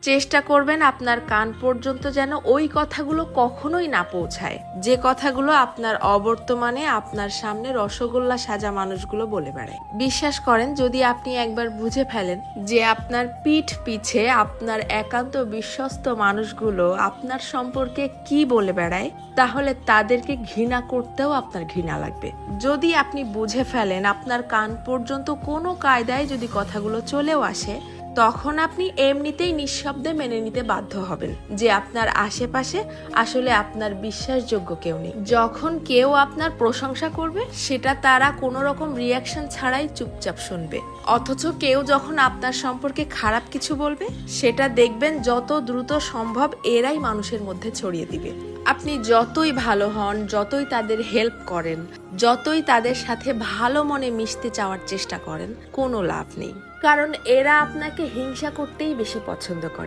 চেষ্টা করবেন আপনার কান পর্যন্ত যেন ওই কথাগুলো কখনোই না পৌঁছায়, যে কথাগুলো আপনার অবর্তমানে আপনার সামনে রসগোল্লা সাজা মানুষগুলো বলে বেড়ায়। বিশ্বাস করেন, যদি আপনি একবার বুঝে ফেলেন যে আপনার পিঠ পিছে আপনার একান্ত বিশ্বস্ত মানুষগুলো আপনার সম্পর্কে কি বলে বেড়ায়, তাহলে তাদেরকে ঘৃণা করতেও আপনার ঘৃণা লাগবে। যদি আপনি বুঝে ফেলেন আপনার কান পর্যন্ত কোনো কায়দায় যদি কথাগুলো চলেও আসে, তখন আপনি এমনিতেই নিঃশব্দে মেনে নিতে বাধ্য হবেন যে আপনার আশেপাশে আসলে আপনার বিশ্বাসযোগ্য কেউ নেই। যখন কেউ আপনার প্রশংসা করবে, সেটা তারা কোনো রকম রিয়াকশন ছাড়াই চুপচাপ শুনবে। অথচ কেউ যখন আপনার সম্পর্কে খারাপ কিছু বলবে, সেটা দেখবেন যত দ্রুত সম্ভব এরাই মানুষের মধ্যে ছড়িয়ে দিবে। আপনি যতই ভালো হন, যতই তাদের হেল্প করেন, যতই তাদের সাথে ভালো মনে মিশতে চাওয়ার চেষ্টা করেন, কোনো লাভ নেই। কারণ এরা আপনাকে হিংসা করতেই বেশি পছন্দ করে।